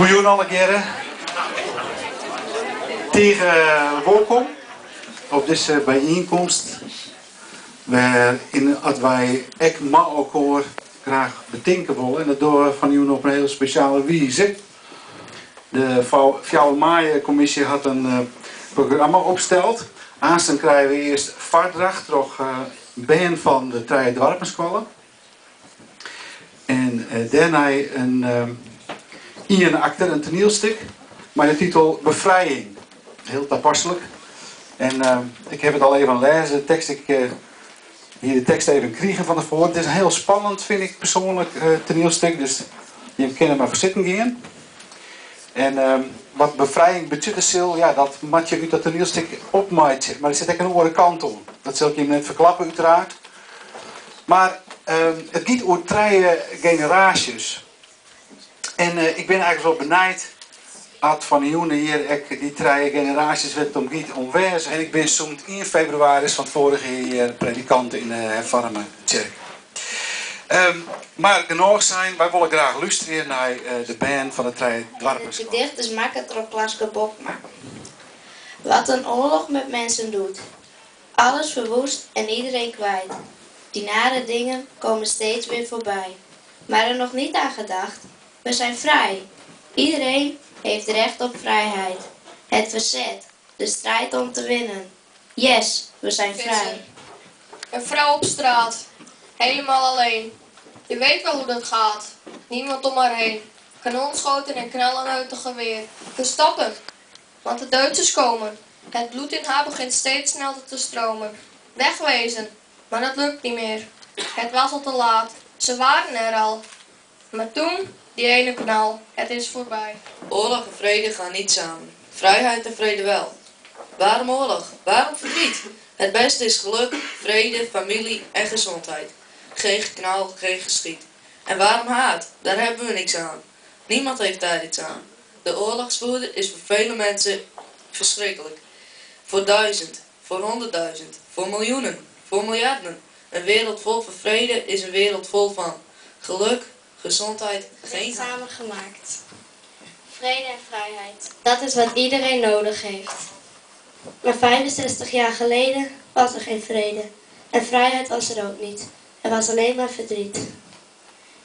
Goeie alle keren. Tegen welkom op deze bijeenkomst. Waarin wij ek met elkaar graag betinken willen. En dat doen we van u op een heel speciale wijze. De Fjouwe Maaien-commissie had een programma opgesteld. Aanstaan krijgen we eerst vaardracht door Ben van de Trije Dwarpenskolen. En daarna een acte, een toneelstuk, met de titel Bevrijding. Heel toepasselijk. En ik heb het al even gelezen, de tekst, hier de tekst even kriegen van tevoren. Het is een heel spannend, vind ik persoonlijk, toneelstuk, dus je kan er maar voor zitten gaan. En wat bevrijding betekent, ja, dat moet je uit dat toneelstuk opmaakt, maar er zit ook een andere kant om. Dat zal ik je net verklappen, uiteraard. Maar het gaat over 3 generaties. En ik ben eigenlijk wel benijd dat van Joene hier die 3 generaties werd omwees. En ik ben soms 1 februari van het vorige jaar predikant in de hervormde kerk. Maar genoeg zijn, wij willen graag luisteren naar de band van de 3 Dwarpens. Het gedicht is makkelijk op Klaske Bokma. Wat een oorlog met mensen doet. Alles verwoest en iedereen kwijt. Die nare dingen komen steeds weer voorbij. Maar er nog niet aan gedacht. We zijn vrij. Iedereen heeft recht op vrijheid. Het verzet. De strijd om te winnen. Yes, we zijn vrij. Een vrouw op straat. Helemaal alleen. Je weet wel hoe dat gaat. Niemand om haar heen. Kanonschoten en knallen uit het geweer. We stoppen. Want de Duitsers komen. Het bloed in haar begint steeds sneller te stromen. Wegwezen. Maar dat lukt niet meer. Het was al te laat. Ze waren er al. Maar toen, die ene knal. Het is voorbij. Oorlog en vrede gaan niet samen. Vrijheid en vrede wel. Waarom oorlog? Waarom verdriet? Het beste is geluk, vrede, familie en gezondheid. Geen geknal, geen geschiet. En waarom haat? Daar hebben we niks aan. Niemand heeft daar iets aan. De oorlogswoede is voor vele mensen verschrikkelijk. Voor 1000, voor 100.000, voor miljoenen, voor miljarden. Een wereld vol van vrede is een wereld vol van geluk, gezondheid, geen haat. Samen gemaakt. Vrede en vrijheid. Dat is wat iedereen nodig heeft. Maar 65 jaar geleden was er geen vrede. En vrijheid was er ook niet. Er was alleen maar verdriet.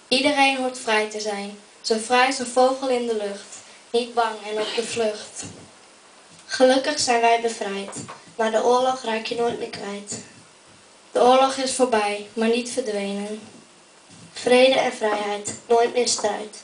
Iedereen hoort vrij te zijn. Zo vrij als een vogel in de lucht. Niet bang en op de vlucht. Gelukkig zijn wij bevrijd. Maar de oorlog raak je nooit meer kwijt. De oorlog is voorbij, maar niet verdwenen. Vrede en vrijheid, nooit meer strijd.